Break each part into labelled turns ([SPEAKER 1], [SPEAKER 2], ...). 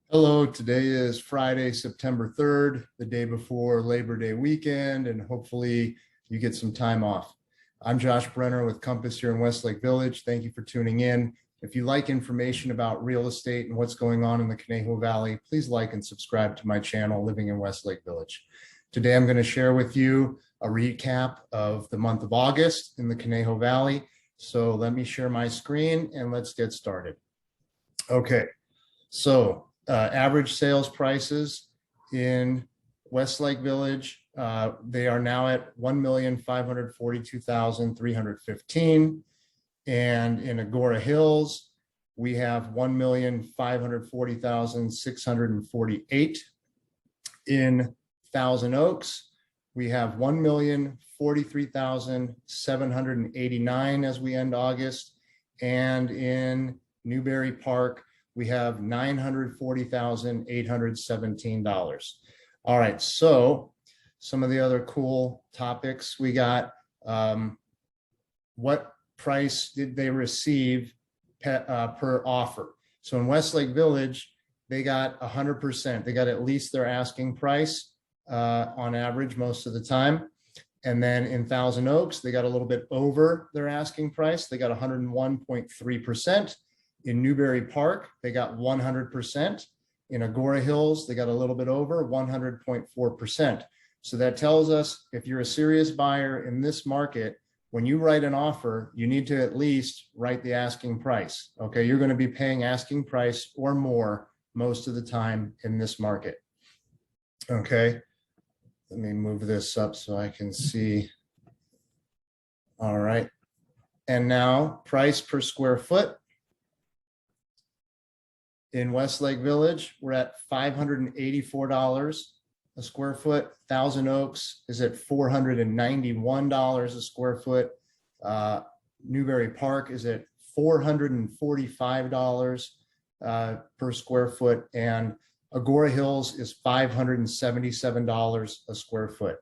[SPEAKER 1] Hello, today is Friday, September 3rd, the day before Labor Day weekend, and hopefully you get some time off. I'm Josh Brenner with Compass here in Westlake Village. Thank you for tuning in. If you like information about real estate and what's going on in the Conejo Valley, please like and subscribe to my channel, Living in Westlake Village. Today, I'm going to share with you a recap of the month of August in the Conejo Valley. So let me share my screen and let's get started. Okay, so average sales prices in Westlake Village, they are now at $1,542,315. And in Agora Hills, we have $1,540,648. In Thousand Oaks, we have $1,043,789 as we end August. And in Newberry Park, we have $940,817. All right, so some of the other cool topics we got. What price did they receive per offer? So in Westlake Village, they got 100%. They got at least their asking price on average most of the time. And then in Thousand Oaks, they got a little bit over their asking price. They got 101.3%. In Newberry Park, they got 100%. In Agora Hills, they got a little bit over 100.4%. So that tells us if you're a serious buyer in this market, when you write an offer, you need to at least write the asking price. Okay, you're going to be paying asking price or more most of the time in this market. Okay, let me move this up so I can see. All right, and now price per square foot. In Westlake Village, we're at $584 a square foot. Thousand Oaks is at $491 a square foot. Newberry Park is at $445 per square foot. And Agora Hills is $577 a square foot.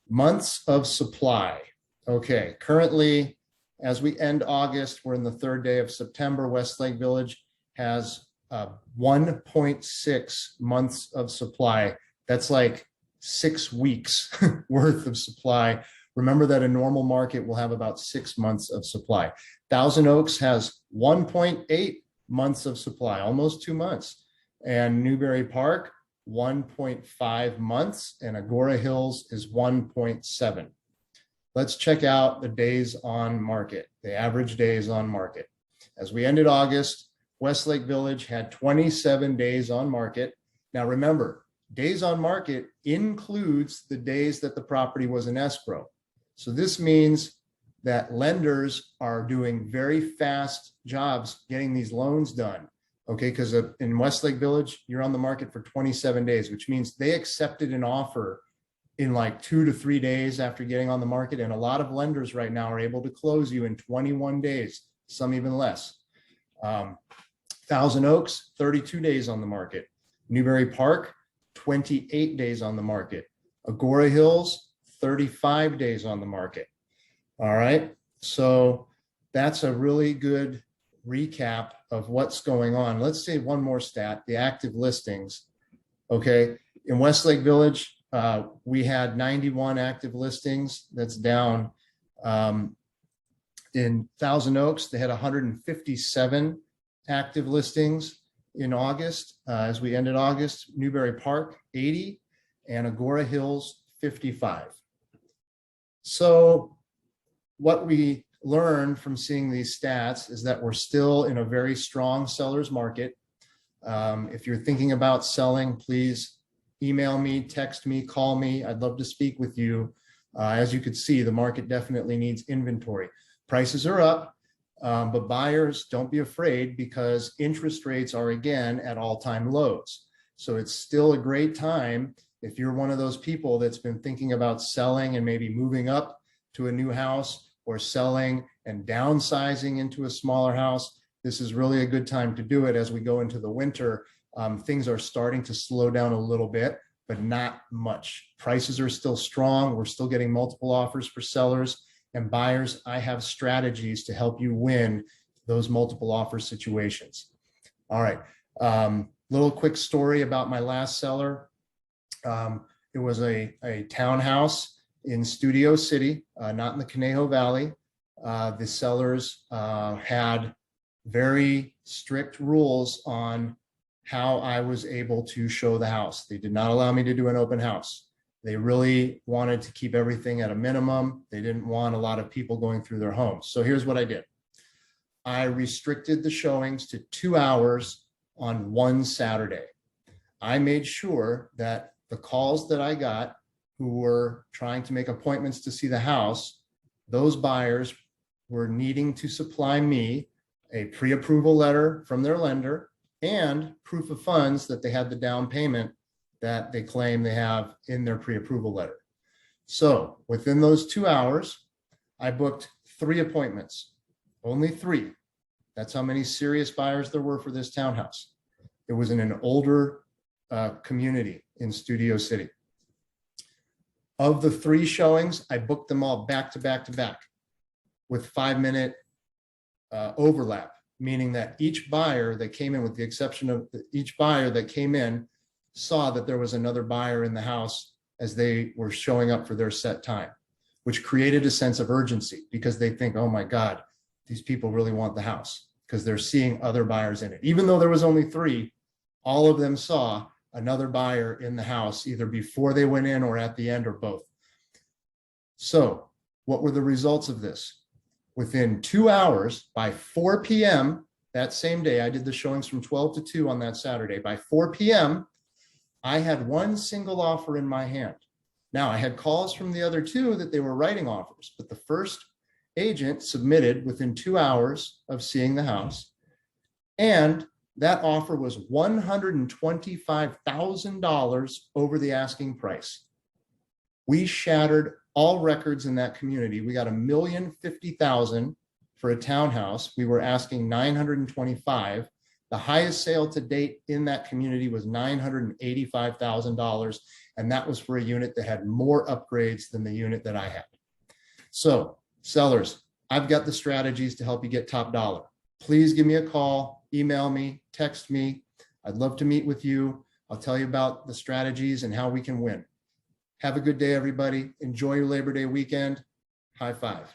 [SPEAKER 1] Months of supply. Okay, currently, as we end August, we're in the third day of September. Westlake Village has 1.6 months of supply. That's like 6 weeks worth of supply. Remember that a normal market will have about 6 months of supply. Thousand Oaks has 1.8 months of supply, almost 2 months. And Newberry Park, 1.5 months. And Agora Hills is 1.7. Let's check out the days on market, the average days on market. As we ended August, Westlake Village had 27 days on market. Now remember, days on market includes the days that the property was in escrow. So this means that lenders are doing very fast jobs getting these loans done. Okay, because in Westlake Village, you're on the market for 27 days, which means they accepted an offer in like 2 to 3 days after getting on the market. And a lot of lenders right now are able to close you in 21 days, some even less. Thousand Oaks, 32 days on the market. Newberry Park, 28 days on the market. Agora Hills, 35 days on the market. All right, so that's a really good recap of what's going on. Let's say one more stat, the active listings. Okay, in Westlake Village, we had 91 active listings. That's down. In Thousand Oaks, they had 157 active listings in August. As we ended August, Newberry Park, 80, and Agora Hills, 55. So what we learned from seeing these stats is that we're still in a very strong seller's market. If you're thinking about selling, please email me, text me, call me. I'd love to speak with you. As you could see, the market definitely needs inventory. Prices are up. But buyers, don't be afraid because interest rates are again at all-time lows. So it's still a great time if you're one of those people that's been thinking about selling and maybe moving up to a new house or selling and downsizing into a smaller house. This is really a good time to do it as we go into the winter. Things are starting to slow down a little bit, but not much. Prices are still strong. We're still getting multiple offers for sellers. And buyers, I have strategies to help you win those multiple offer situations. All right. Little quick story about my last seller. It was a townhouse in Studio City, not in the Conejo Valley. The sellers had very strict rules on how I was able to show the house. They did not allow me to do an open house. They really wanted to keep everything at a minimum. They didn't want a lot of people going through their homes. So here's what I did. I restricted the showings to 2 hours on one Saturday. I made sure that the calls that I got who were trying to make appointments to see the house, those buyers were needing to supply me a pre-approval letter from their lender and proof of funds that they had the down payment that they claim they have in their pre-approval letter. So within those 2 hours, I booked 3 appointments, only 3. That's how many serious buyers there were for this townhouse. It was in an older community in Studio City. Of the 3 showings, I booked them all back to back to back with 5-minute overlap, meaning that each buyer that came in, with the exception of each buyer that came in, saw that there was another buyer in the house as they were showing up for their set time, which created a sense of urgency because they think, oh my God, these people really want the house because they're seeing other buyers in it. Even though there was only 3, all of them saw another buyer in the house either before they went in or at the end or both. So what were the results of this? Within 2 hours, by 4 p.m. that same day, I did the showings from 12 to 2 on that Saturday. By 4 p.m., I had 1 single offer in my hand. Now, I had calls from the other 2 that they were writing offers, but the first agent submitted within 2 hours of seeing the house, and that offer was $125,000 over the asking price. We shattered all records in that community. We got $1,050,000 for a townhouse. We were asking $925,000. The highest sale to date in that community was $985,000, and that was for a unit that had more upgrades than the unit that I had. So, sellers, I've got the strategies to help you get top dollar. Please give me a call, email me, text me. I'd love to meet with you. I'll tell you about the strategies and how we can win. Have a good day, everybody. Enjoy your Labor Day weekend. High five.